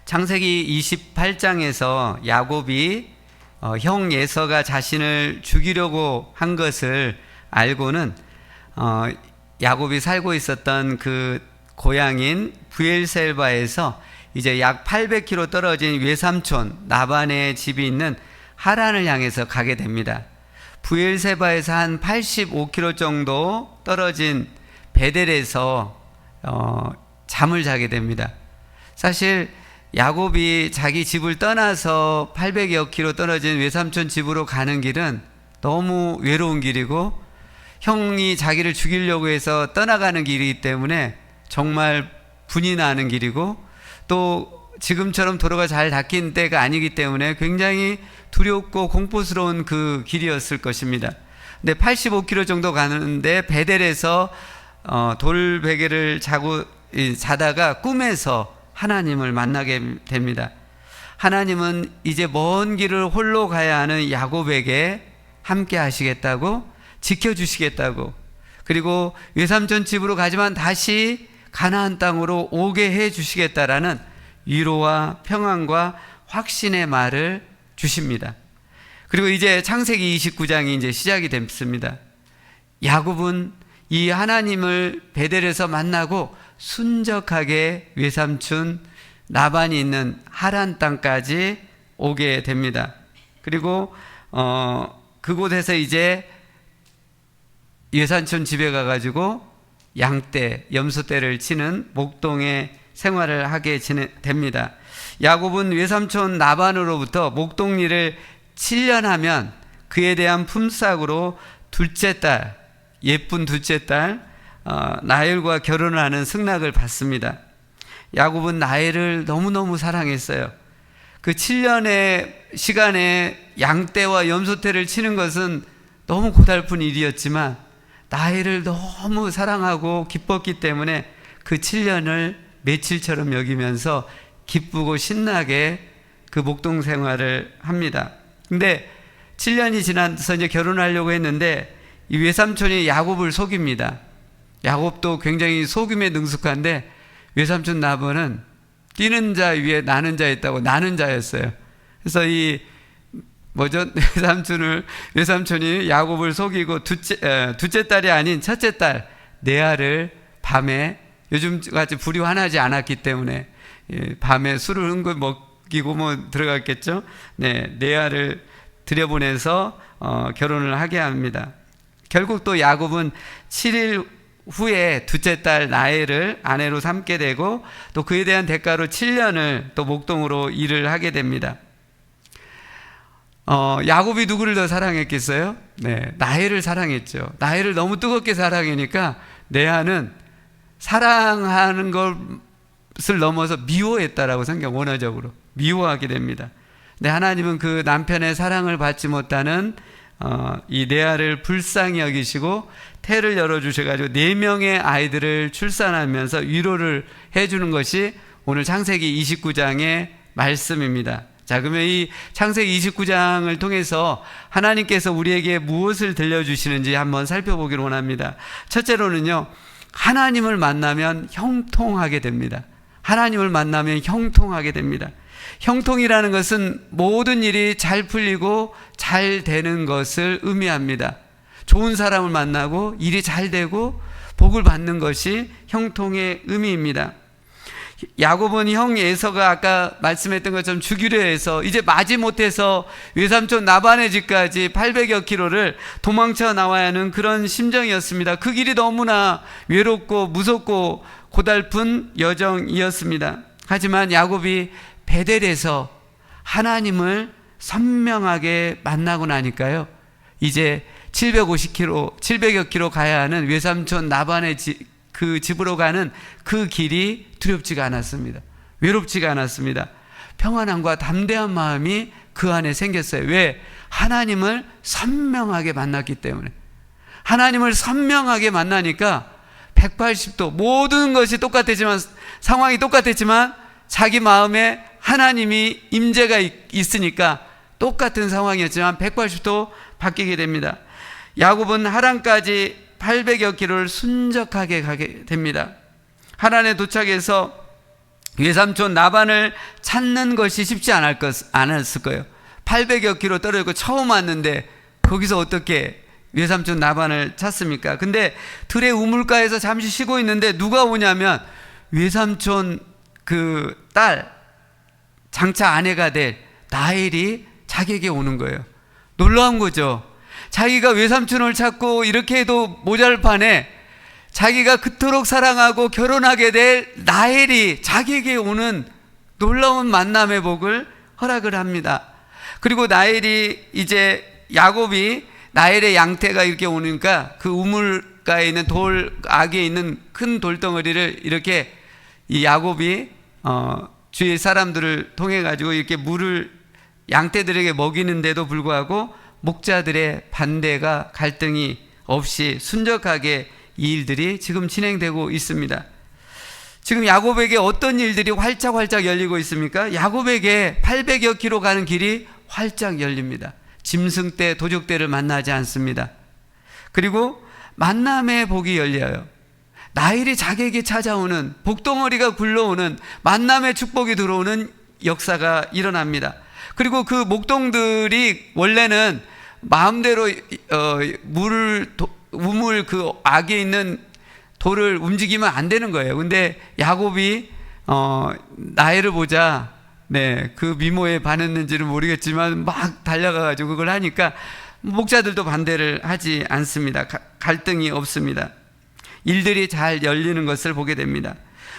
창세기 28장에서 야곱이 형 에서가 자신을 죽이려고 한 것을 알고는 야곱이 살고 있었던 그 고향인 브엘셀바에서 이제 약 800km 떨어진 외삼촌 나반의 집이 있는 하란을 향해서 가게 됩니다. 브엘세바에서 한 85km 정도 떨어진 베델에서 잠을 자게 됩니다. 사실 야곱이 자기 집을 떠나서 800여 킬로 떨어진 외삼촌 집으로 가는 길은 너무 외로운 길이고 형이 자기를 죽이려고 해서 떠나가는 길이기 때문에 정말 분이 나는 길이고 또 지금처럼 도로가 잘 닦인 때가 아니기 때문에 굉장히 두렵고 공포스러운 그 길이었을 것입니다. 근데 85km 정도 가는데 베델에서 돌베개를 자다가 꿈에서 하나님을 만나게 됩니다. 하나님은 이제 먼 길을 홀로 가야 하는 야곱에게 함께 하시겠다고, 지켜주시겠다고, 그리고 외삼촌 집으로 가지만 다시 가나안 땅으로 오게 해 주시겠다라는 위로와 평안과 확신의 말을 주십니다. 그리고 이제 창세기 29장이 이제 시작이 됐습니다. 야곱은 이 하나님을 베델에서 만나고 순적하게 외삼촌 라반이 있는 하란 땅까지 오게 됩니다. 그리고 그곳에서 이제 외삼촌 집에 가가지고 양떼, 염소떼를 치는 목동의 생활을 하게 됩니다. 야곱은 외삼촌 라반으로부터 목동 일을 7년 하면 그에 대한 품삯으로 둘째 딸, 예쁜 둘째 딸 라헬과 결혼을 하는 승낙을 받습니다. 야곱은 라헬을 너무너무 사랑했어요. 그 7년의 시간에 양떼와 염소떼를 치는 것은 너무 고달픈 일이었지만 라헬을 너무 사랑하고 기뻤기 때문에 그 7년을 며칠처럼 여기면서 기쁘고 신나게 그 목동 생활을 합니다. 근데 7년이 지나서 이제 결혼하려고 했는데 이 외삼촌이 야곱을 속입니다. 야곱도 굉장히 속임에 능숙한데 외삼촌 라반은 뛰는 자 위에 나는 자였다고 나는 자였어요. 그래서 외삼촌이 야곱을 속이고 둘째 딸이 아닌 첫째 딸 레아를 밤에 요즘같이 불이 환하지 않았기 때문에 밤에 술을 흥긋 먹이고 들어갔겠죠. 네, 레아를 들여보내서 결혼을 하게 합니다. 결국 또 야곱은 7일 후에 둘째 딸 라헬을 아내로 삼게 되고 또 그에 대한 대가로 7년을 또 목동으로 일을 하게 됩니다. 야곱이 누구를 더 사랑했겠어요? 네, 라헬을 사랑했죠. 라헬을 너무 뜨겁게 사랑하니까 레아는 사랑하는 것을 넘어서 미워했다라고 성경 원어적으로 미워하게 됩니다. 근데 하나님은 그 남편의 사랑을 받지 못하는 이 레아를 불쌍히 여기시고 태를 열어주셔가지고 4명의 아이들을 출산하면서 위로를 해주는 것이 오늘 창세기 29장의 말씀입니다. 자, 그러면 이 창세기 29장을 통해서 하나님께서 우리에게 무엇을 들려주시는지 한번 살펴보기를 원합니다. 첫째로는요, 하나님을 만나면 형통하게 됩니다. 하나님을 만나면 형통하게 됩니다. 형통이라는 것은 모든 일이 잘 풀리고 잘 되는 것을 의미합니다. 좋은 사람을 만나고 일이 잘 되고 복을 받는 것이 형통의 의미입니다. 야곱은 형 에서가 아까 말씀했던 것처럼 죽이려 해서 이제 마지못해서 외삼촌 라반의 집까지 800여 킬로를 도망쳐 나와야 하는 그런 심정이었습니다. 그 길이 너무나 외롭고 무섭고 고달픈 여정이었습니다. 하지만 야곱이 베델에서 하나님을 선명하게 만나고 나니까요, 이제 700여 킬로 가야 하는 외삼촌 라반의 그 집으로 가는 그 길이 두렵지가 않았습니다. 외롭지가 않았습니다. 평안함과 담대한 마음이 그 안에 생겼어요. 왜? 하나님을 선명하게 만났기 때문에. 하나님을 선명하게 만나니까 180도 모든 것이 똑같았지만, 상황이 똑같았지만 자기 마음에 하나님이 임재가 있으니까 똑같은 상황이었지만 180도 바뀌게 됩니다. 야곱은 하란까지 800여 킬로를 순적하게 가게 됩니다. 하란에 도착해서 외삼촌 라반을 찾는 것이 쉽지 않았을 거예요. 800여 킬로 떨어지고 처음 왔는데 거기서 어떻게 외삼촌 라반을 찾습니까? 근데 들의 우물가에서 잠시 쉬고 있는데 누가 오냐면 외삼촌 그 딸, 장차 아내가 될 라헬이 자기에게 오는 거예요. 놀라운 거죠. 자기가 외삼촌을 찾고 이렇게 해도 모자랄 판에 자기가 그토록 사랑하고 결혼하게 될 라헬이 자기에게 오는 놀라운 만남의 복을 허락을 합니다. 그리고 라헬이 이제 야곱이 라헬의 양태가 이렇게 오니까 그 우물가에 있는 악에 있는 큰 돌덩어리를 이렇게 이 야곱이 주위 사람들을 통해 가지고 이렇게 물을 양떼들에게 먹이는데도 불구하고 목자들의 반대가 갈등이 없이 순적하게 이 일들이 지금 진행되고 있습니다. 지금 야곱에게 어떤 일들이 활짝활짝 열리고 있습니까? 야곱에게 800여 킬로 가는 길이 활짝 열립니다. 짐승떼, 도적떼를 만나지 않습니다. 그리고 만남의 복이 열려요. 라헬이 자기에게 찾아오는, 복덩어리가 굴러오는 만남의 축복이 들어오는 역사가 일어납니다. 그리고 그 목동들이 원래는 마음대로 우물 그 악에 있는 돌을 움직이면 안 되는 거예요. 근데 야곱이 라헬을 보자, 그 미모에 반했는지는 모르겠지만 막 달려가가지고 그걸 하니까 목자들도 반대를 하지 않습니다. 갈등이 없습니다. 일들이 잘 열리는 것을 보게 됩니다.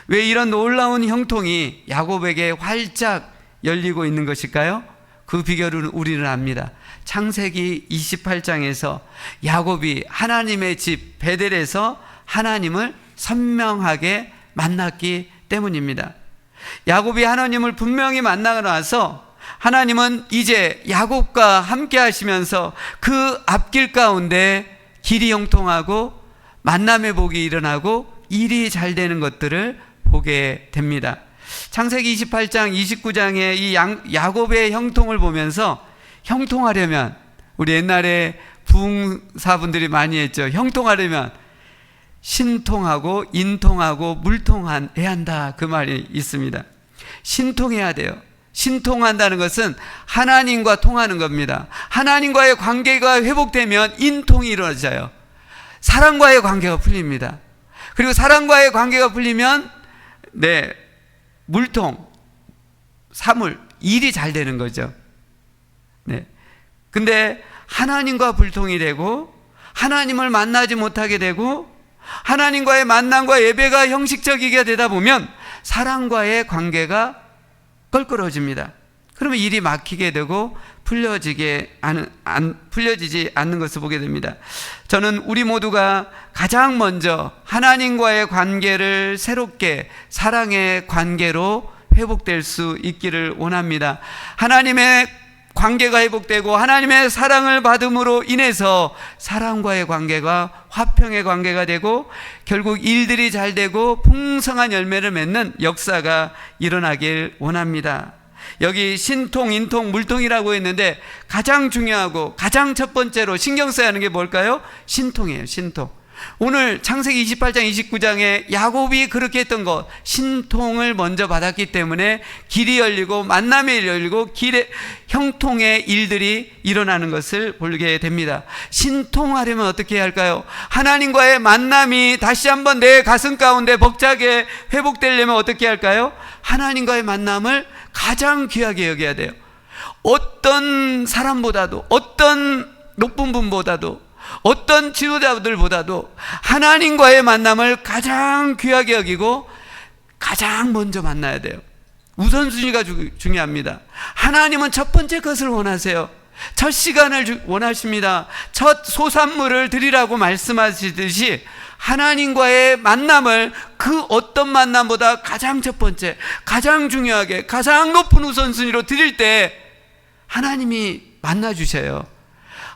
왜 이런 놀라운 형통이 야곱에게 활짝 열리고 있는 것일까요? 그 비결은 우리는 압니다. 창세기 28장에서 야곱이 하나님의 집 베델에서 하나님을 선명하게 만났기 때문입니다. 야곱이 하나님을 분명히 만나고 나서 하나님은 이제 야곱과 함께 하시면서 그 앞길 가운데 길이 형통하고 만남의 복이 일어나고 일이 잘 되는 것들을 보게 됩니다. 창세기 28장, 29장의 이 야곱의 형통을 보면서 형통하려면, 우리 옛날에 부흥사분들이 많이 했죠. 형통하려면 신통하고 인통하고 물통해야 한다, 그 말이 있습니다. 신통해야 돼요. 신통한다는 것은 하나님과 통하는 겁니다. 하나님과의 관계가 회복되면 인통이 이루어져요. 사랑과의 관계가 풀립니다. 그리고 사랑과의 관계가 풀리면 물통, 사물, 일이 잘 되는 거죠. 근데 하나님과 불통이 되고 하나님을 만나지 못하게 되고 하나님과의 만남과 예배가 형식적이게 되다 보면 사랑과의 관계가 껄끄러워집니다. 그러면 일이 막히게 되고 풀려지지 않는 것을 보게 됩니다. 저는 우리 모두가 가장 먼저 하나님과의 관계를 새롭게 사랑의 관계로 회복될 수 있기를 원합니다. 하나님의 관계가 회복되고 하나님의 사랑을 받음으로 인해서 사랑과의 관계가 화평의 관계가 되고 결국 일들이 잘 되고 풍성한 열매를 맺는 역사가 일어나길 원합니다. 여기 신통, 인통, 물통이라고 했는데 가장 중요하고 가장 첫 번째로 신경 써야 하는 게 뭘까요? 신통이에요. 신통. 오늘 창세기 28장 29장에 야곱이 그렇게 했던 것, 신통을 먼저 받았기 때문에 길이 열리고 만남이 열리고 길의 형통의 일들이 일어나는 것을 보게 됩니다. 신통하려면 어떻게 해야 할까요? 하나님과의 만남이 다시 한번 내 가슴 가운데 벅차게 회복되려면 어떻게 할까요? 하나님과의 만남을 가장 귀하게 여겨야 돼요. 어떤 사람보다도, 어떤 높은 분보다도, 어떤 지도자들보다도 하나님과의 만남을 가장 귀하게 여기고 가장 먼저 만나야 돼요. 우선순위가 중요합니다. 하나님은 첫 번째 것을 원하세요. 첫 시간을 원하십니다. 첫 소산물을 드리라고 말씀하시듯이 하나님과의 만남을 그 어떤 만남보다 가장 첫 번째, 가장 중요하게, 가장 높은 우선순위로 드릴 때 하나님이 만나주셔요.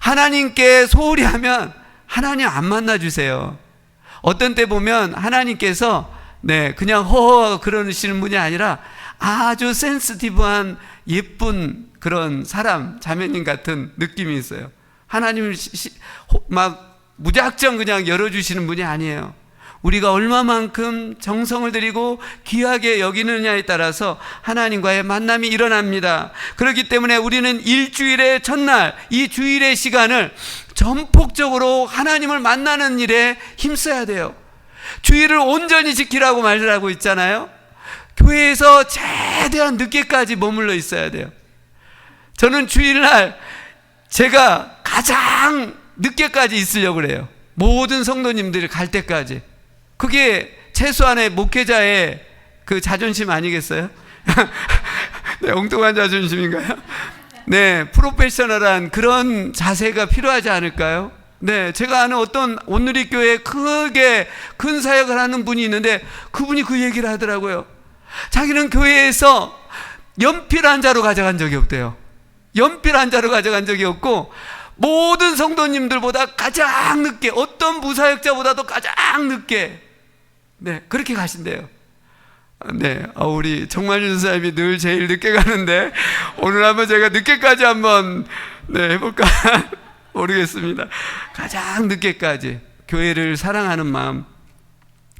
하나님께 소홀히 하면 하나님 안 만나주세요. 어떤 때 보면 하나님께서 그냥 허허 그러시는 분이 아니라 아주 센시티브한 예쁜 그런 사람, 자매님 같은 느낌이 있어요. 하나님을 막 무작정 그냥 열어주시는 분이 아니에요. 우리가 얼마만큼 정성을 들이고 귀하게 여기느냐에 따라서 하나님과의 만남이 일어납니다. 그렇기 때문에 우리는 일주일의 첫날, 이 주일의 시간을 전폭적으로 하나님을 만나는 일에 힘써야 돼요. 주일을 온전히 지키라고 말을 하고 있잖아요. 교회에서 최대한 늦게까지 머물러 있어야 돼요. 저는 주일날 제가 가장 늦게까지 있으려고 그래요. 모든 성도님들이 갈 때까지. 그게 최소한의 목회자의 그 자존심 아니겠어요? 네, 엉뚱한 자존심인가요? 네, 프로페셔널한 그런 자세가 필요하지 않을까요? 네, 제가 아는 어떤 온누리교회에 크게 큰 사역을 하는 분이 있는데 그분이 그 얘기를 하더라고요. 자기는 교회에서 연필 한 자루 가져간 적이 없대요. 연필 한 자루 가져간 적이 없고 모든 성도님들보다 가장 늦게, 어떤 부사역자보다도 가장 늦게, 네, 그렇게 가신대요. 네, 우리 정만준 사님이 늘 제일 늦게 가는데 오늘 한번 제가 늦게까지 한번 해볼까 모르겠습니다. 가장 늦게까지 교회를 사랑하는 마음.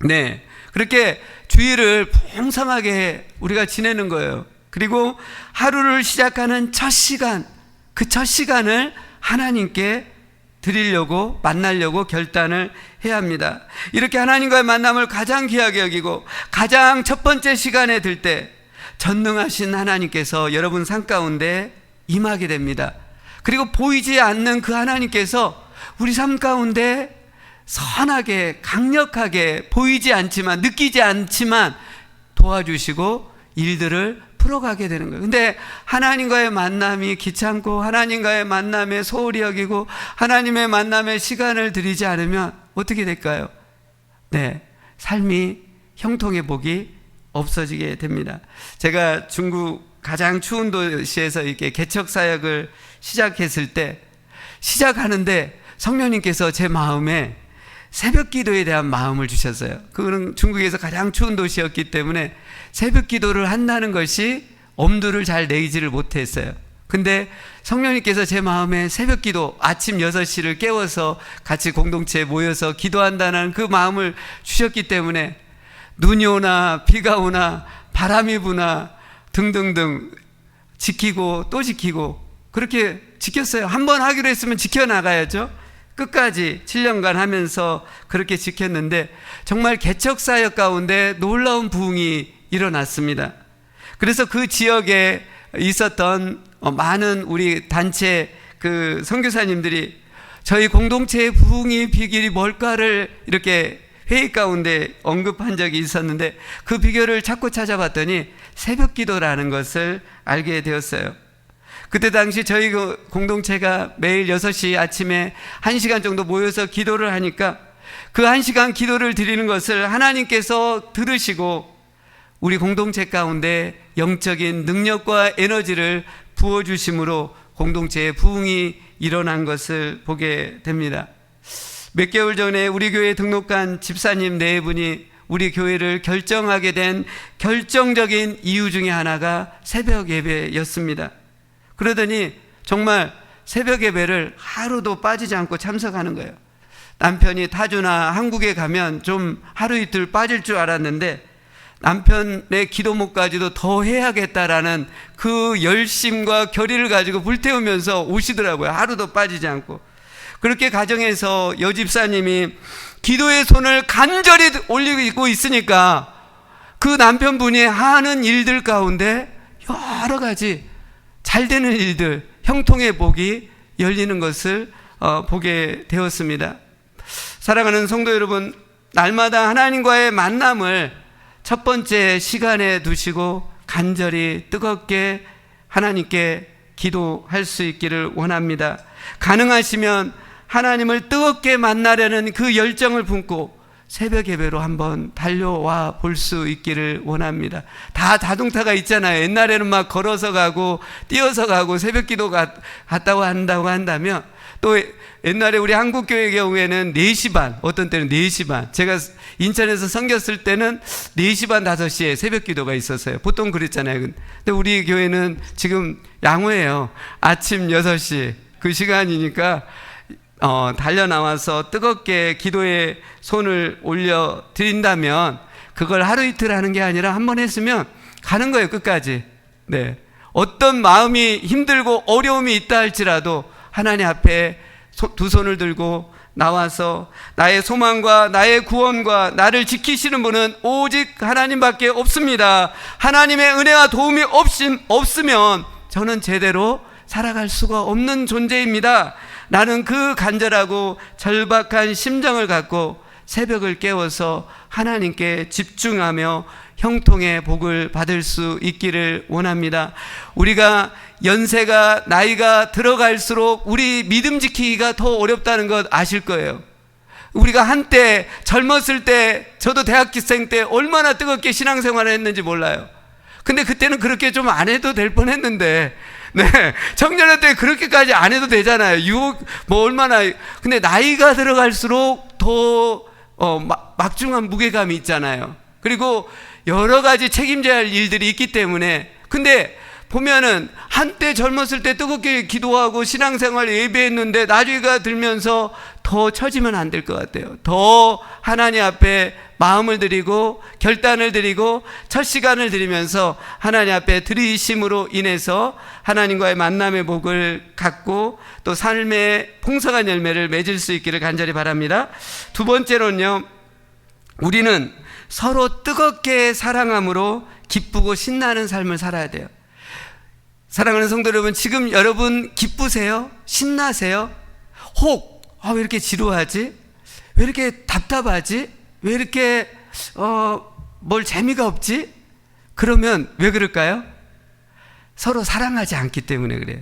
네, 그렇게 주일을 풍성하게 우리가 지내는 거예요. 그리고 하루를 시작하는 첫 시간, 그 첫 시간을 하나님께 드리려고, 만나려고 결단을 해야 합니다. 이렇게 하나님과의 만남을 가장 귀하게 여기고 가장 첫 번째 시간에 들 때 전능하신 하나님께서 여러분 삶 가운데 임하게 됩니다. 그리고 보이지 않는 그 하나님께서 우리 삶 가운데 선하게, 강력하게, 보이지 않지만, 느끼지 않지만 도와주시고 일들을 풀어가게 되는 거예요. 근데 하나님과의 만남이 귀찮고 하나님과의 만남에 소홀히 여기고 하나님의 만남에 시간을 들이지 않으면 어떻게 될까요? 네, 삶이 형통해 복이 없어지게 됩니다. 제가 중국 가장 추운 도시에서 이렇게 개척 사역을 시작했을 때, 시작하는데 성령님께서 제 마음에 새벽 기도에 대한 마음을 주셨어요. 그거는 중국에서 가장 추운 도시였기 때문에 새벽 기도를 한다는 것이 엄두를 잘 내지를 못했어요. 근데 성령님께서 제 마음에 새벽 기도, 아침 6시를 깨워서 같이 공동체에 모여서 기도한다는 그 마음을 주셨기 때문에 눈이 오나 비가 오나 바람이 부나 등등등 지키고 또 지키고 그렇게 지켰어요. 한번 하기로 했으면 지켜나가야죠. 끝까지 7년간 하면서 그렇게 지켰는데 정말 개척사역 가운데 놀라운 부흥이 일어났습니다. 그래서 그 지역에 있었던 많은 우리 단체 그 선교사님들이 저희 공동체의 부흥이 비결이 뭘까를 이렇게 회의 가운데 언급한 적이 있었는데 그 비결을 찾고 찾아봤더니 새벽 기도라는 것을 알게 되었어요. 그때 당시 저희 공동체가 매일 6시 아침에 1시간 정도 모여서 기도를 하니까 그 1시간 기도를 드리는 것을 하나님께서 들으시고 우리 공동체 가운데 영적인 능력과 에너지를 부어주심으로 공동체의 부흥이 일어난 것을 보게 됩니다. 몇 개월 전에 우리 교회에 등록한 집사님 4분이 우리 교회를 결정하게 된 결정적인 이유 중에 하나가 새벽 예배였습니다. 그러더니 정말 새벽 예배를 하루도 빠지지 않고 참석하는 거예요. 남편이 타주나 한국에 가면 좀 하루 이틀 빠질 줄 알았는데 남편의 기도목까지도 더 해야겠다라는 그 열심과 결의를 가지고 불태우면서 오시더라고요. 하루도 빠지지 않고. 그렇게 가정에서 여집사님이 기도의 손을 간절히 올리고 있으니까 그 남편분이 하는 일들 가운데 여러 가지 잘 되는 일들, 형통의 복이 열리는 것을 보게 되었습니다. 사랑하는 성도 여러분, 날마다 하나님과의 만남을 첫 번째 시간에 두시고 간절히 뜨겁게 하나님께 기도할 수 있기를 원합니다. 가능하시면 하나님을 뜨겁게 만나려는 그 열정을 품고 새벽 예배로 한번 달려와 볼 수 있기를 원합니다. 다 자동차가 있잖아요. 옛날에는 막 걸어서 가고 뛰어서 가고 새벽 기도 갔다고 한다면 또 옛날에 우리 한국교회 경우에는 4시 반, 어떤 때는 4시 반. 제가 인천에서 섬겼을 때는 4시 반, 5시에 새벽 기도가 있었어요. 보통 그랬잖아요. 근데 우리 교회는 지금 양호해요. 아침 6시 그 시간이니까 달려 나와서 뜨겁게 기도에 손을 올려 드린다면 그걸 하루 이틀 하는 게 아니라 한 번 했으면 가는 거예요, 끝까지. 네. 어떤 마음이 힘들고 어려움이 있다 할지라도 하나님 앞에 두 손을 들고 나와서 나의 소망과 나의 구원과 나를 지키시는 분은 오직 하나님밖에 없습니다. 하나님의 은혜와 도움이 없으면 저는 제대로 살아갈 수가 없는 존재입니다. 나는 그 간절하고 절박한 심정을 갖고 새벽을 깨워서 하나님께 집중하며 형통의 복을 받을 수 있기를 원합니다. 우리가 연세가 나이가 들어갈수록 우리 믿음 지키기가 더 어렵다는 것 아실 거예요. 우리가 한때 젊었을 때, 저도 대학생 때 얼마나 뜨겁게 신앙생활을 했는지 몰라요. 근데 그때는 그렇게 좀 안 해도 될 뻔했는데, 네, 청년의 때 그렇게까지 안 해도 되잖아요. 유혹 얼마나. 근데 나이가 들어갈수록 더 막중한 무게감이 있잖아요. 그리고 여러 가지 책임져야 할 일들이 있기 때문에. 근데 보면은 한때 젊었을 때 뜨겁게 기도하고 신앙생활 예배했는데 나이가 들면서 더 처지면 안 될 것 같아요. 더 하나님 앞에 마음을 드리고 결단을 드리고 첫 시간을 드리면서 하나님 앞에 드리심으로 인해서 하나님과의 만남의 복을 갖고 또 삶의 풍성한 열매를 맺을 수 있기를 간절히 바랍니다. 두 번째로는요, 우리는 서로 뜨겁게 사랑함으로 기쁘고 신나는 삶을 살아야 돼요. 사랑하는 성도 여러분, 지금 여러분 기쁘세요? 신나세요? 혹 왜 이렇게 지루하지? 왜 이렇게 답답하지? 왜 이렇게 뭘 재미가 없지? 그러면 왜 그럴까요? 서로 사랑하지 않기 때문에 그래요.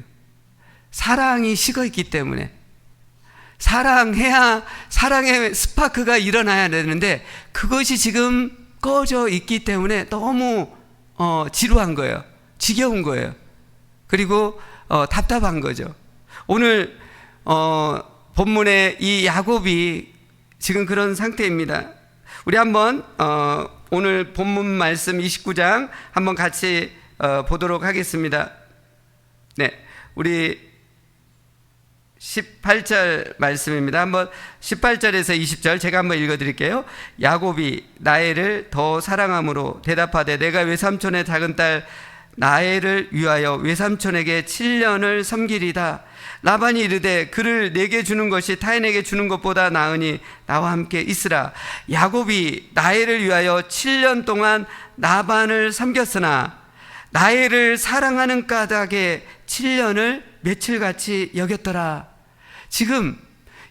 사랑이 식어 있기 때문에. 사랑해야 사랑의 스파크가 일어나야 되는데 그것이 지금 꺼져 있기 때문에 너무 지루한 거예요. 지겨운 거예요. 그리고 답답한 거죠. 오늘 본문의 이 야곱이 지금 그런 상태입니다. 우리 한번 오늘 본문 말씀 29장 한번 같이 보도록 하겠습니다. 네, 우리 18절 말씀입니다. 한번 18절에서 20절 제가 한번 읽어드릴게요. 야곱이 라헬을 더 사랑함으로 대답하되 내가 외삼촌의 작은 딸 라헬을 위하여 외삼촌에게 7년을 섬기리다. 라반이 이르되 그를 내게 주는 것이 타인에게 주는 것보다 나으니 나와 함께 있으라. 야곱이 라헬을 위하여 7년 동안 라반을 섬겼으나 라헬을 사랑하는 까닭에 7년을 며칠같이 여겼더라. 지금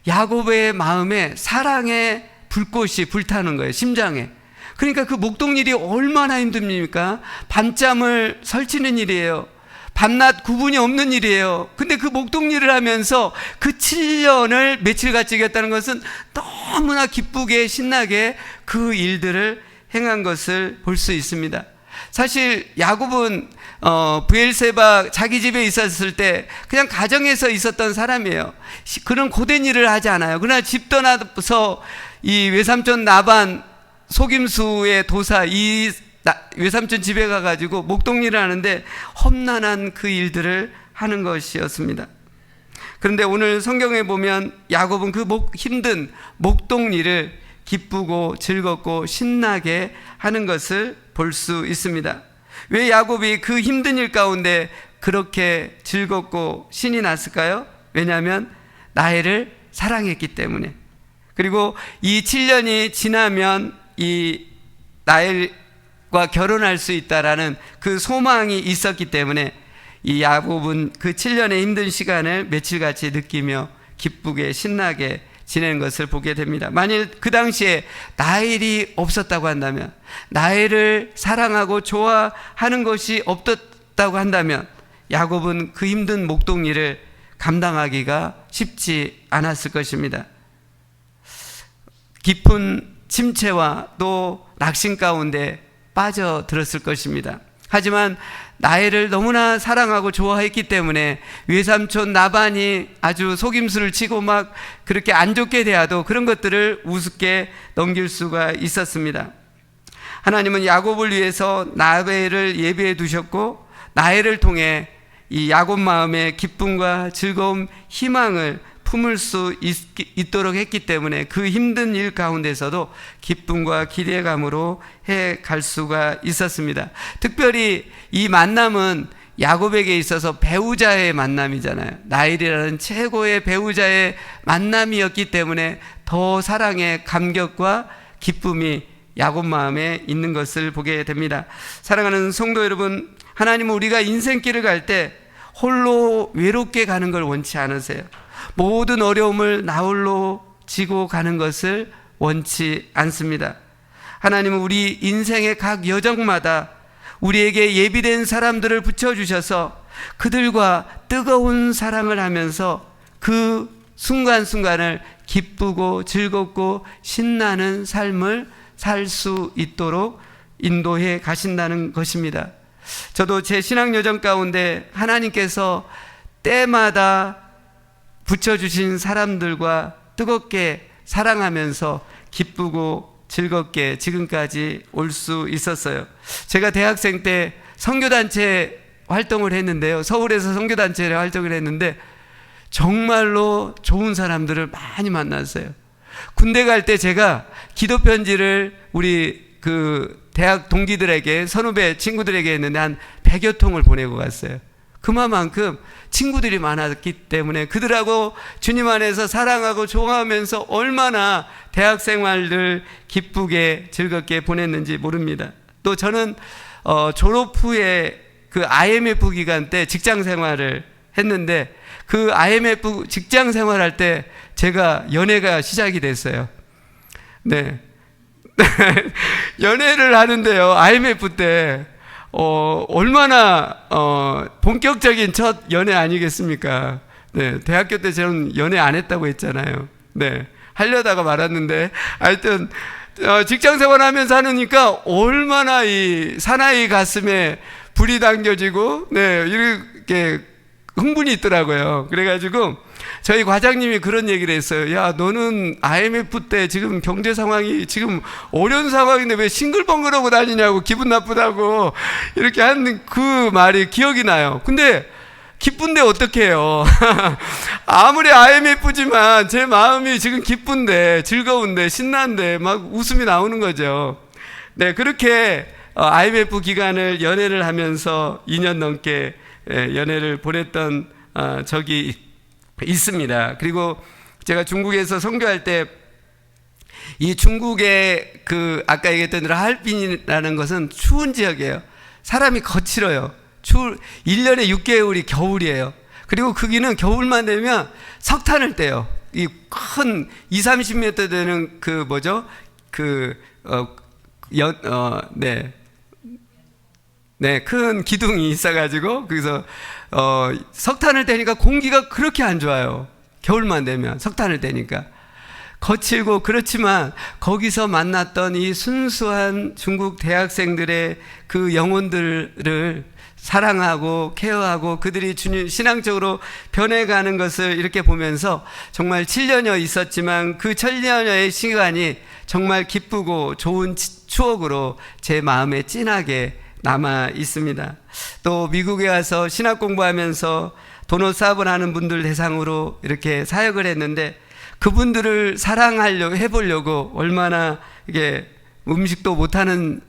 야곱의 마음에 사랑의 불꽃이 불타는 거예요. 심장에. 그러니까 그 목동일이 얼마나 힘듭니까? 밤잠을 설치는 일이에요. 밤낮 구분이 없는 일이에요. 근데 그 목동일을 하면서 그 7년을 며칠같이 이겼다는 것은 너무나 기쁘게 신나게 그 일들을 행한 것을 볼 수 있습니다. 사실 야곱은 브엘세바 자기 집에 있었을 때 그냥 가정에서 있었던 사람이에요. 그런 고된 일을 하지 않아요. 그러나 집 떠나서 이 외삼촌 나반 속임수의 도사 이 외삼촌 집에 가가지고 목동일을 하는데 험난한 그 일들을 하는 것이었습니다. 그런데 오늘 성경에 보면 야곱은 그 힘든 목동일을 기쁘고 즐겁고 신나게 하는 것을 볼 수 있습니다. 왜 야곱이 그 힘든 일 가운데 그렇게 즐겁고 신이 났을까요? 왜냐하면 라헬을 사랑했기 때문에. 그리고 이 7년이 지나면 이 라헬과 결혼할 수 있다라는 그 소망이 있었기 때문에 이 야곱은 그 7년의 힘든 시간을 며칠같이 느끼며 기쁘게 신나게 지내는 것을 보게 됩니다. 만일 그 당시에 라헬이 없었다고 한다면, 라헬을 사랑하고 좋아하는 것이 없었다고 한다면 야곱은 그 힘든 목동일을 감당하기가 쉽지 않았을 것입니다. 깊은 침체와 또 낙심 가운데 빠져들었을 것입니다. 하지만 라헬을 너무나 사랑하고 좋아했기 때문에 외삼촌 나반이 아주 속임수를 치고 막 그렇게 안 좋게 대하도 그런 것들을 우습게 넘길 수가 있었습니다. 하나님은 야곱을 위해서 라헬을 예비해 두셨고 라헬을 통해 이 야곱 마음에 기쁨과 즐거움, 희망을 품을 수 있도록 했기 때문에 그 힘든 일 가운데서도 기쁨과 기대감으로 해 갈 수가 있었습니다. 특별히 이 만남은 야곱에게 있어서 배우자의 만남이잖아요. 라헬이라는 최고의 배우자의 만남이었기 때문에 더 사랑의 감격과 기쁨이 야곱 마음에 있는 것을 보게 됩니다. 사랑하는 성도 여러분, 하나님은 우리가 인생길을 갈 때 홀로 외롭게 가는 걸 원치 않으세요. 모든 어려움을 나 홀로 지고 가는 것을 원치 않습니다. 하나님은 우리 인생의 각 여정마다 우리에게 예비된 사람들을 붙여주셔서 그들과 뜨거운 사랑을 하면서 그 순간순간을 기쁘고 즐겁고 신나는 삶을 살 수 있도록 인도해 가신다는 것입니다. 저도 제 신앙 여정 가운데 하나님께서 때마다 붙여주신 사람들과 뜨겁게 사랑하면서 기쁘고 즐겁게 지금까지 올 수 있었어요. 제가 대학생 때 선교단체 활동을 했는데요. 서울에서 선교단체 활동을 했는데 정말로 좋은 사람들을 많이 만났어요. 군대 갈 때 제가 기도편지를 우리 그 대학 동기들에게, 선후배 친구들에게 했는데 한 100여 통을 보내고 갔어요. 그만큼 친구들이 많았기 때문에 그들하고 주님 안에서 사랑하고 좋아하면서 얼마나 대학 생활을 기쁘게 즐겁게 보냈는지 모릅니다. 또 저는 졸업 후에 그 IMF 기간 때 직장 생활을 했는데 그 IMF 직장 생활할 때 제가 연애가 시작이 됐어요. 네. 연애를 하는데요. IMF 때 얼마나 본격적인 첫 연애 아니겠습니까? 네, 대학교 때 저는 연애 안 했다고 했잖아요. 네, 하려다가 말았는데 하여튼 직장 생활하면서 하니까 얼마나 이 사나이 가슴에 불이 당겨지고 네, 이렇게 흥분이 있더라고요. 그래가지고 저희 과장님이 그런 얘기를 했어요. 야, 너는 IMF 때 지금 경제 상황이 지금 어려운 상황인데 왜 싱글벙글하고 다니냐고, 기분 나쁘다고 이렇게 한 그 말이 기억이 나요. 근데 기쁜데 어떡해요. 아무리 IMF지만 제 마음이 지금 기쁜데, 즐거운데, 신난데 막 웃음이 나오는 거죠. 네, 그렇게 IMF 기간을 연애를 하면서 2년 넘게 연애를 보냈던 적이 있습니다. 그리고 제가 중국에서 선교할 때 이 중국의 그 아까 얘기했던 하얼빈이라는 것은 추운 지역이에요. 사람이 거칠어요. 1년에 6개월이 겨울이에요. 그리고 거기는 겨울만 되면 석탄을 떼요. 이 큰 20-30m 되는 그 뭐죠? 큰 기둥이 있어가지고 거기서 석탄을 떼니까 공기가 그렇게 안 좋아요. 겨울만 되면 석탄을 떼니까 거칠고, 그렇지만 거기서 만났던 이 순수한 중국 대학생들의 그 영혼들을 사랑하고 케어하고 그들이 주님 신앙적으로 변해가는 것을 이렇게 보면서 정말 7년여 있었지만 그 7년여의 시간이 정말 기쁘고 좋은 추억으로 제 마음에 진하게 남아 있습니다. 또 미국에 와서 신학 공부하면서 도넛 사업을 하는 분들 대상으로 이렇게 사역을 했는데 그분들을 사랑하려고 해보려고 얼마나 이게 음식도 못하는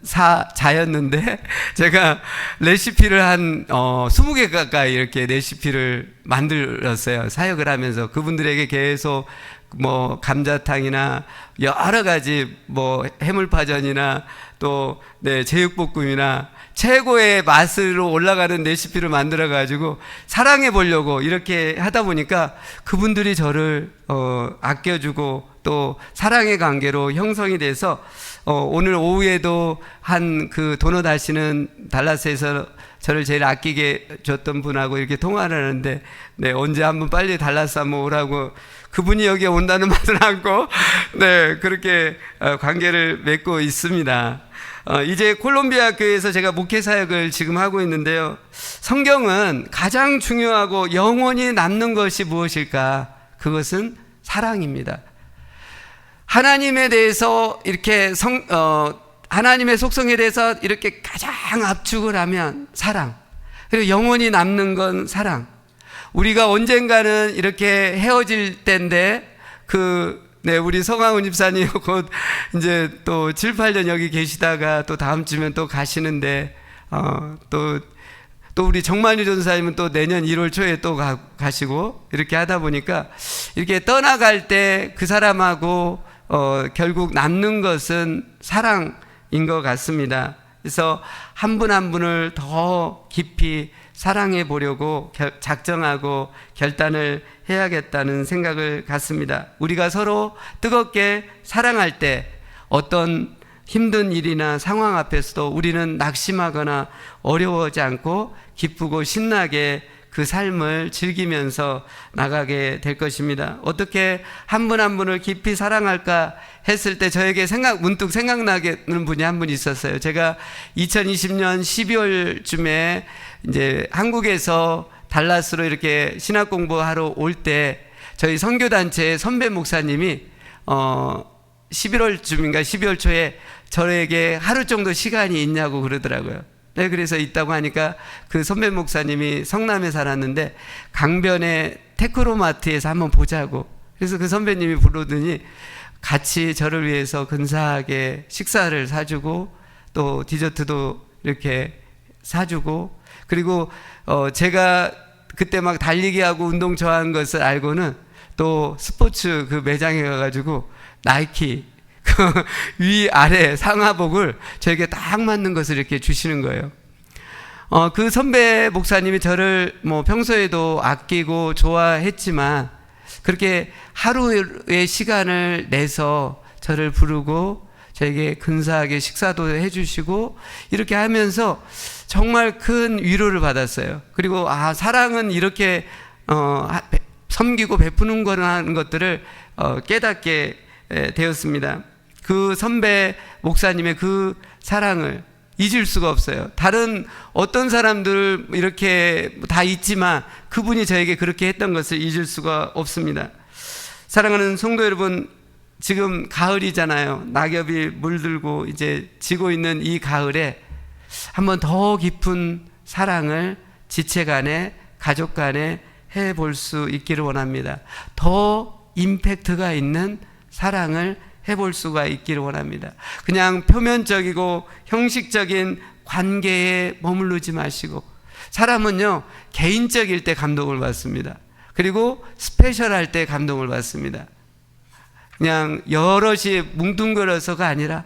자였는데 제가 레시피를 한 20개 가까이 이렇게 레시피를 만들었어요. 사역을 하면서 그분들에게 계속 뭐 감자탕이나 여러 가지 뭐 해물파전이나 또 제육볶음이나 최고의 맛으로 올라가는 레시피를 만들어 가지고 사랑해 보려고 이렇게 하다 보니까 그분들이 저를 아껴주고 또 사랑의 관계로 형성이 돼서 오늘 오후에도 한 그 도넛 하시는 달라스에서 저를 제일 아끼게 줬던 분하고 이렇게 통화를 하는데 언제 한번 빨리 달라스 한번 오라고, 그분이 여기에 온다는 말을 않고 그렇게 관계를 맺고 있습니다. 이제 콜롬비아 교회에서 제가 목회 사역을 지금 하고 있는데요. 성경은 가장 중요하고 영원히 남는 것이 무엇일까? 그것은 사랑입니다. 하나님에 대해서 이렇게 하나님의 속성에 대해서 이렇게 가장 압축을 하면 사랑, 그리고 영원히 남는 건 사랑. 우리가 언젠가는 이렇게 헤어질 때인데 우리 성황훈 집사님 곧 이제 또 7, 8년 여기 계시다가 또 다음 주면 또 가시는데 또 우리 정만유 전사님은 또 내년 1월 초에 또 가시고 이렇게 하다 보니까 이렇게 떠나갈 때 그 사람하고 결국 남는 것은 사랑인 것 같습니다. 그래서 한 분 한 분을 더 깊이 사랑해 보려고 작정하고 결단을 해야겠다는 생각을 갖습니다. 우리가 서로 뜨겁게 사랑할 때 어떤 힘든 일이나 상황 앞에서도 우리는 낙심하거나 어려워하지 않고 기쁘고 신나게 그 삶을 즐기면서 나가게 될 것입니다. 어떻게 한 분 한 분을 깊이 사랑할까 했을 때 저에게 문득 생각나는 분이 한 분 있었어요. 제가 2020년 12월쯤에 이제 한국에서 달라스로 이렇게 신학 공부하러 올 때 저희 선교단체 선배 목사님이 11월쯤인가 12월 초에 저에게 하루 정도 시간이 있냐고 그러더라고요. 네, 그래서 있다고 하니까 그 선배 목사님이 성남에 살았는데 강변의 테크로마트에서 한번 보자고. 그래서 그 선배님이 부르더니 같이 저를 위해서 근사하게 식사를 사주고 또 디저트도 이렇게 사주고, 그리고 제가 그때 막 달리기 하고 운동 좋아하는 것을 알고는 또 스포츠 그 매장에 가가지고 나이키 위아래 상하복을 저에게 딱 맞는 것을 이렇게 주시는 거예요. 그 선배 목사님이 저를 뭐 평소에도 아끼고 좋아했지만 그렇게 하루의 시간을 내서 저를 부르고 저에게 근사하게 식사도 해주시고 이렇게 하면서 정말 큰 위로를 받았어요. 그리고 사랑은 이렇게 섬기고 베푸는 거라는 것들을 깨닫게 되었습니다. 그 선배 목사님의 그 사랑을 잊을 수가 없어요. 다른 어떤 사람들 이렇게 다 있지만 그분이 저에게 그렇게 했던 것을 잊을 수가 없습니다. 사랑하는 성도 여러분, 지금 가을이잖아요. 낙엽이 물들고 이제 지고 있는 이 가을에 한번 더 깊은 사랑을 지체 간에 가족 간에 해볼 수 있기를 원합니다. 더 임팩트가 있는 사랑을 해볼 수가 있기를 원합니다. 그냥 표면적이고 형식적인 관계에 머무르지 마시고, 사람은요 개인적일 때 감동을 받습니다. 그리고 스페셜할 때 감동을 받습니다. 그냥 여럿이 뭉뚱그려서가 아니라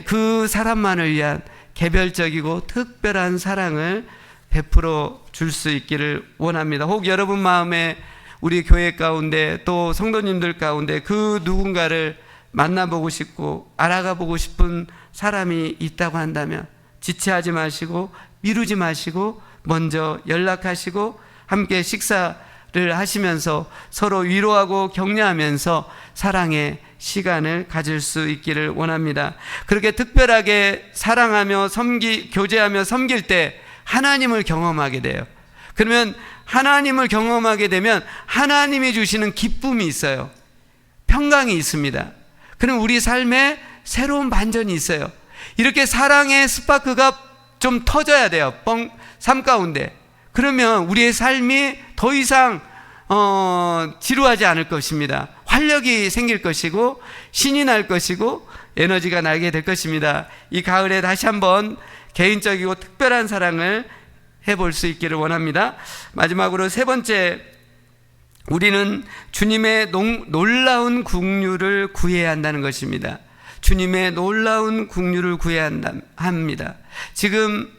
그 사람만을 위한 개별적이고 특별한 사랑을 베풀어 줄 수 있기를 원합니다. 혹 여러분 마음에 우리 교회 가운데 또 성도님들 가운데 그 누군가를 만나보고 싶고 알아가보고 싶은 사람이 있다고 한다면 지체하지 마시고 미루지 마시고 먼저 연락하시고 함께 식사를 하시면서 서로 위로하고 격려하면서 사랑의 시간을 가질 수 있기를 원합니다. 그렇게 특별하게 사랑하며 교제하며 섬길 때 하나님을 경험하게 돼요. 그러면 하나님을 경험하게 되면 하나님이 주시는 기쁨이 있어요. 평강이 있습니다. 그럼 우리 삶에 새로운 반전이 있어요. 이렇게 사랑의 스파크가 좀 터져야 돼요. 삶 가운데. 그러면 우리의 삶이 더 이상 지루하지 않을 것입니다. 활력이 생길 것이고 신이 날 것이고 에너지가 나게 될 것입니다. 이 가을에 다시 한번 개인적이고 특별한 사랑을 해볼 수 있기를 원합니다. 마지막으로 세 번째, 우리는 주님의 놀라운 긍휼을 구해야 한다는 것입니다. 주님의 놀라운 긍휼을 구해야 합니다. 지금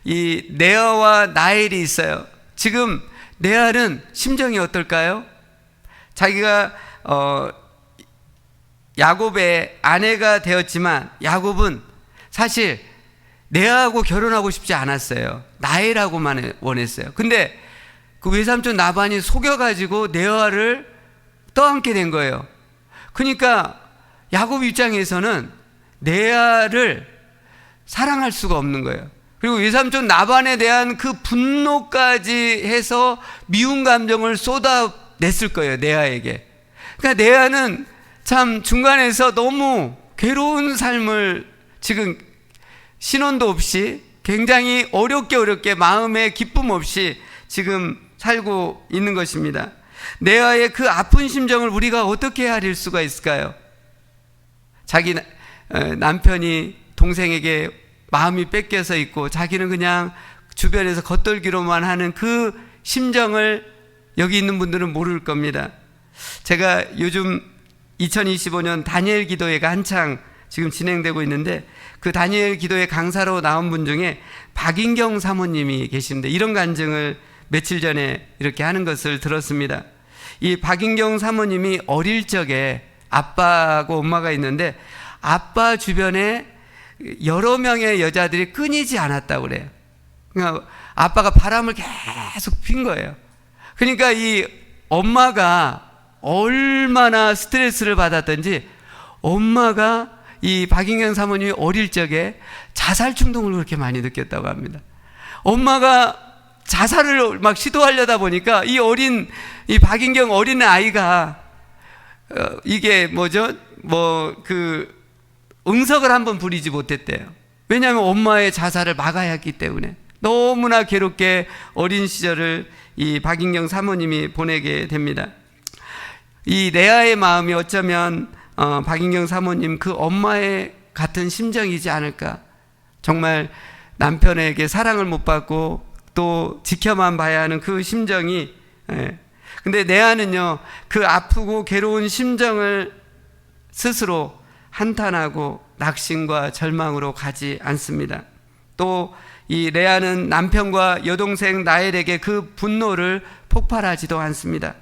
이 레아와 나엘이 있어요. 지금 레아는 심정이 어떨까요? 자기가 야곱의 아내가 되었지만 야곱은 사실 레아하고 결혼하고 싶지 않았어요. 나엘하고만 원했어요. 근데 그 외삼촌 라반이 속여가지고 레아를 떠안게 된 거예요. 그러니까 야곱 입장에서는 레아를 사랑할 수가 없는 거예요. 그리고 외삼촌 라반에 대한 그 분노까지 해서 미운 감정을 쏟아냈을 거예요, 레아에게. 그러니까 레아는 참 중간에서 너무 괴로운 삶을 지금 신혼도 없이 굉장히 어렵게 마음에 기쁨 없이 지금 살고 있는 것입니다. 레아의 그 아픈 심정을 우리가 어떻게 헤아릴 수가 있을까요? 자기 남편이 동생에게 마음이 뺏겨서 있고 자기는 그냥 주변에서 겉돌기로만 하는 그 심정을 여기 있는 분들은 모를 겁니다. 제가 요즘 2025년 다니엘 기도회가 한창 지금 진행되고 있는데 그 다니엘 기도회 강사로 나온 분 중에 박인경 사모님이 계신데 이런 간증을 며칠 전에 이렇게 하는 것을 들었습니다. 이 박인경 사모님이 어릴 적에 아빠하고 엄마가 있는데 아빠 주변에 여러 명의 여자들이 끊이지 않았다고 그래요. 그러니까 아빠가 바람을 계속 핀 거예요. 그러니까 이 엄마가 얼마나 스트레스를 받았던지 엄마가 이 박인경 사모님이 어릴 적에 자살 충동을 그렇게 많이 느꼈다고 합니다. 엄마가 자살을 막 시도하려다 보니까 이 박인경 어린 아이가 이게 응석을 한번 부리지 못했대요. 왜냐하면 엄마의 자살을 막아야 했기 때문에 너무나 괴롭게 어린 시절을 이 박인경 사모님이 보내게 됩니다. 이 레아의 마음이 어쩌면 박인경 사모님 그 엄마의 같은 심정이지 않을까. 정말 남편에게 사랑을 못 받고 또 지켜만 봐야 하는 그 심정이. 근데 레아는요 그 아프고 괴로운 심정을 스스로 한탄하고 낙심과 절망으로 가지 않습니다. 또 이 레아는 남편과 여동생 라헬에게 그 분노를 폭발하지도 않습니다.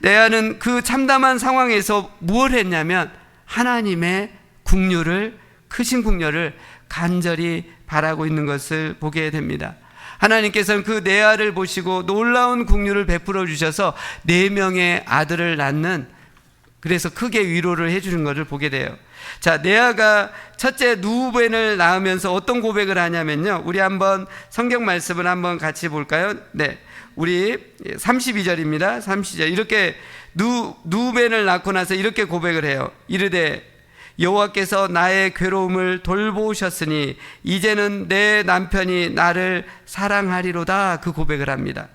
레아는 그 참담한 상황에서 무엇을 했냐면 하나님의 긍휼을, 크신 긍휼을 간절히 바라고 있는 것을 보게 됩니다. 하나님께서는 그 레아를 보시고 놀라운 긍휼을 베풀어 주셔서 4명의 아들을 낳는, 그래서 크게 위로를 해주는 것을 보게 돼요. 자, 레아가 첫째 누벤을 낳으면서 어떤 고백을 하냐면요, 우리 한번 성경 말씀을 한번 같이 볼까요? 네, 우리 32절입니다. 32절 이렇게 누벤을 낳고 나서 이렇게 고백을 해요. 이르되 여호와께서 나의 괴로움을 돌보셨으니 이제는 내 남편이 나를 사랑하리로다, 그 고백을 합니다.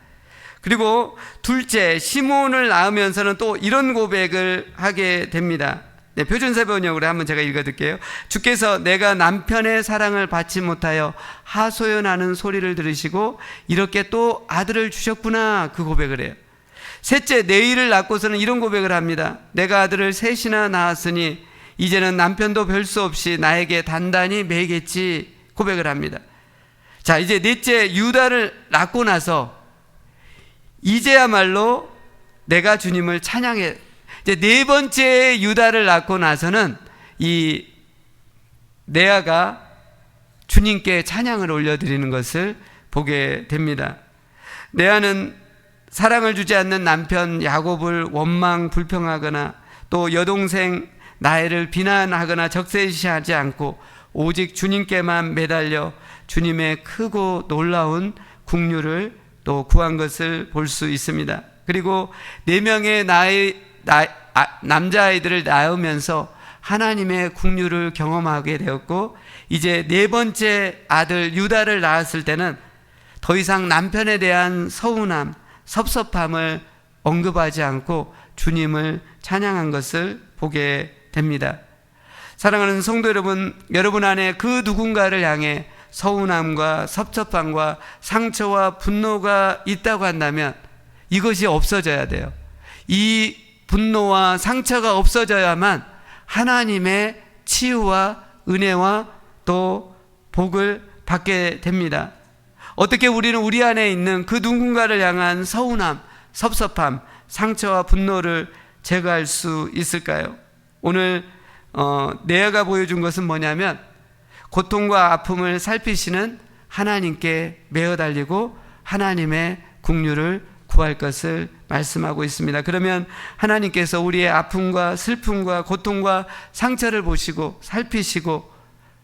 그리고 둘째 시므온을 낳으면서는 또 이런 고백을 하게 됩니다. 네, 표준세 번역으로 한번 제가 읽어드릴게요. 주께서 내가 남편의 사랑을 받지 못하여 하소연하는 소리를 들으시고 이렇게 또 아들을 주셨구나, 그 고백을 해요. 셋째 네일을 낳고서는 이런 고백을 합니다. 내가 아들을 셋이나 낳았으니 이제는 남편도 별 수 없이 나에게 단단히 매겠지, 고백을 합니다. 자, 이제 넷째 유다를 낳고 나서 이제야말로 내가 주님을 찬양해. 이제 네 번째 유다를 낳고 나서는 이 레아가 주님께 찬양을 올려드리는 것을 보게 됩니다. 레아는 사랑을 주지 않는 남편 야곱을 원망 불평하거나 또 여동생 라헬을 비난하거나 적대시하지 않고 오직 주님께만 매달려 주님의 크고 놀라운 긍휼을 또 구한 것을 볼 수 있습니다. 그리고 4명의 남자아이들을 낳으면서 하나님의 긍휼을 경험하게 되었고, 이제 4번째 아들 유다를 낳았을 때는 더 이상 남편에 대한 서운함, 섭섭함을 언급하지 않고 주님을 찬양한 것을 보게 됩니다. 사랑하는 성도 여러분, 여러분 안에 그 누군가를 향해 서운함과 섭섭함과 상처와 분노가 있다고 한다면 이것이 없어져야 돼요. 이 분노와 상처가 없어져야만 하나님의 치유와 은혜와 또 복을 받게 됩니다. 어떻게 우리는 우리 안에 있는 그 누군가를 향한 서운함, 섭섭함, 상처와 분노를 제거할 수 있을까요? 오늘 레아가 보여준 것은 뭐냐면 고통과 아픔을 살피시는 하나님께 매어 달리고 하나님의 긍휼을 구할 것을 말씀하고 있습니다. 그러면 하나님께서 우리의 아픔과 슬픔과 고통과 상처를 보시고 살피시고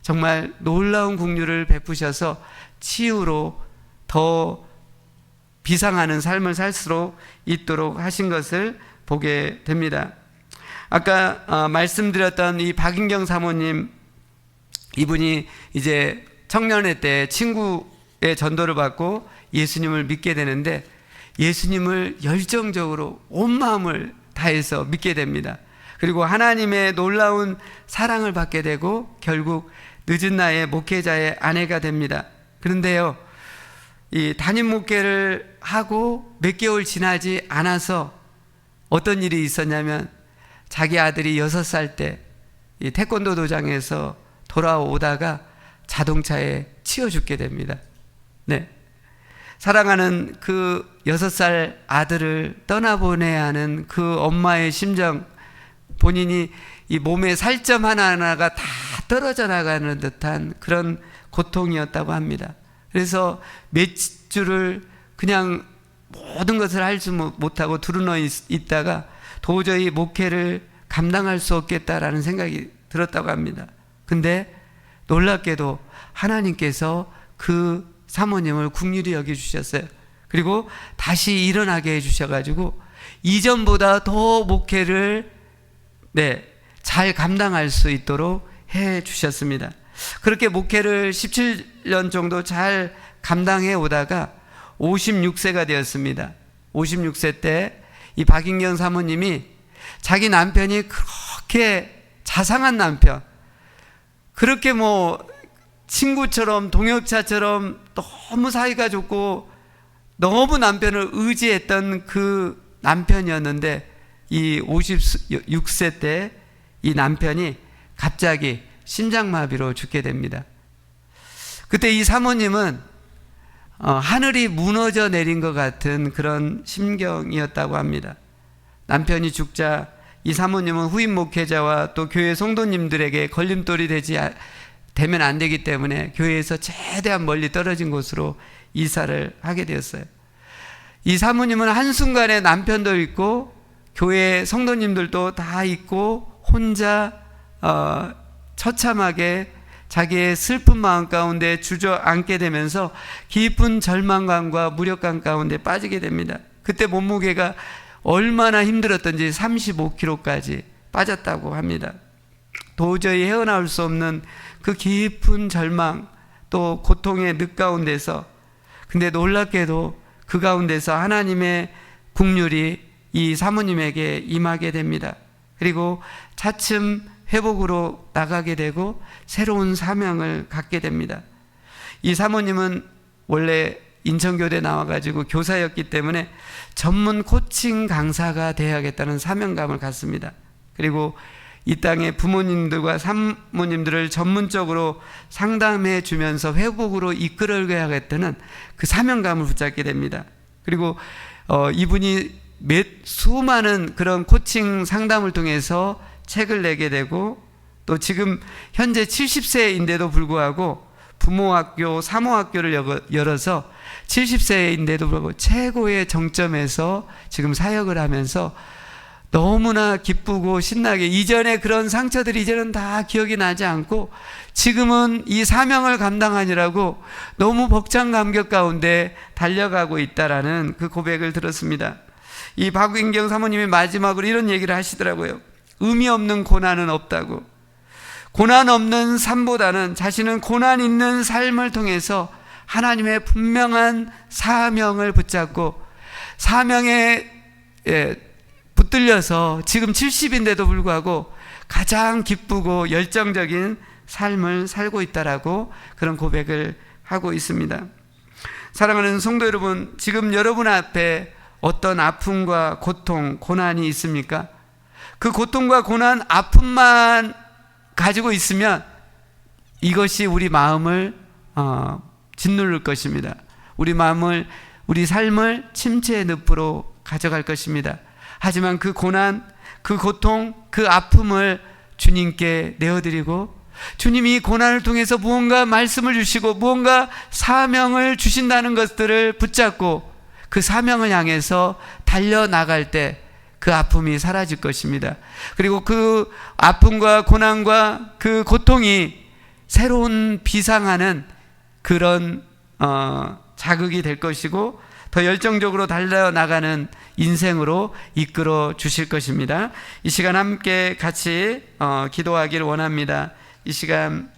정말 놀라운 긍휼을 베푸셔서 치유로 더 비상하는 삶을 살 수 있도록 하신 것을 보게 됩니다. 아까 말씀드렸던 이 박인경 사모님, 이분이 이제 청년회 때 친구의 전도를 받고 예수님을 믿게 되는데 예수님을 열정적으로 온 마음을 다해서 믿게 됩니다. 그리고 하나님의 놀라운 사랑을 받게 되고 결국 늦은 나이에 목회자의 아내가 됩니다. 그런데요, 이 담임 목회를 하고 몇 개월 지나지 않아서 어떤 일이 있었냐면 자기 아들이 6살 때 이 태권도 도장에서 돌아오다가 자동차에 치여 죽게 됩니다. 네. 사랑하는 그 6살 아들을 떠나보내야 하는 그 엄마의 심정, 본인이 이 몸에 살점 하나하나가 다 떨어져 나가는 듯한 그런 고통이었다고 합니다. 그래서 몇 주를 그냥 모든 것을 할 수 못하고 두루누워 있다가 도저히 목회를 감당할 수 없겠다라는 생각이 들었다고 합니다. 근데 놀랍게도 하나님께서 그 사모님을 긍휼히 여겨주셨어요. 그리고 다시 일어나게 해주셔가지고 이전보다 더 목회를 잘 감당할 수 있도록 해주셨습니다. 그렇게 목회를 17년 정도 잘 감당해 오다가 56세가 되었습니다. 56세 때 이 박인경 사모님이 자기 남편이 그렇게 자상한 남편, 그렇게 친구처럼 동역자처럼 너무 사이가 좋고 너무 남편을 의지했던 그 남편이었는데 이 56세 때 이 남편이 갑자기 심장마비로 죽게 됩니다. 그때 이 사모님은 하늘이 무너져 내린 것 같은 그런 심경이었다고 합니다. 남편이 죽자 이 사모님은 후임 목회자와 또 교회 성도님들에게 걸림돌이 되면 안 되기 때문에 교회에서 최대한 멀리 떨어진 곳으로 이사를 하게 되었어요. 이 사모님은 한순간에 남편도 있고 교회 성도님들도 다 있고 혼자 처참하게 자기의 슬픈 마음 가운데 주저앉게 되면서 깊은 절망감과 무력감 가운데 빠지게 됩니다. 그때 몸무게가 얼마나 힘들었던지 35kg까지 빠졌다고 합니다. 도저히 헤어나올 수 없는 그 깊은 절망 또 고통의 늪 가운데서, 근데 놀랍게도 그 가운데서 하나님의 긍휼이 이 사모님에게 임하게 됩니다. 그리고 차츰 회복으로 나가게 되고 새로운 사명을 갖게 됩니다. 이 사모님은 원래 인천교대 나와가지고 교사였기 때문에 전문 코칭 강사가 되어야겠다는 사명감을 갖습니다. 그리고 이 땅의 부모님들과 사모님들을 전문적으로 상담해 주면서 회복으로 이끌어가야겠다는 그 사명감을 붙잡게 됩니다. 그리고 이분이 수많은 그런 코칭 상담을 통해서 책을 내게 되고 또 지금 현재 70세인데도 불구하고 부모학교, 사모학교를 열어서 70세인데도 불구하고 최고의 정점에서 지금 사역을 하면서 너무나 기쁘고 신나게, 이전에 그런 상처들이 이제는 다 기억이 나지 않고 지금은 이 사명을 감당하느라고 너무 벅찬 감격 가운데 달려가고 있다라는 그 고백을 들었습니다. 이 박인경 사모님이 마지막으로 이런 얘기를 하시더라고요. 의미 없는 고난은 없다고. 고난 없는 삶보다는 자신은 고난 있는 삶을 통해서 하나님의 분명한 사명을 붙잡고 사명에 붙들려서 지금 70인데도 불구하고 가장 기쁘고 열정적인 삶을 살고 있다라고 그런 고백을 하고 있습니다. 사랑하는 성도 여러분, 지금 여러분 앞에 어떤 아픔과 고통, 고난이 있습니까? 그 고통과 고난, 아픔만 가지고 있으면 이것이 우리 마음을 짓누를 것입니다. 우리 마음을, 우리 삶을 침체의 늪으로 가져갈 것입니다. 하지만 그 고난, 그 고통, 그 아픔을 주님께 내어드리고 주님이 고난을 통해서 무언가 말씀을 주시고 무언가 사명을 주신다는 것들을 붙잡고 그 사명을 향해서 달려나갈 때 그 아픔이 사라질 것입니다. 그리고 그 아픔과 고난과 그 고통이 새로운 비상하는 그런 자극이 될 것이고 더 열정적으로 달려나가는 인생으로 이끌어 주실 것입니다. 이 시간 함께 같이 기도하기를 원합니다. 이 시간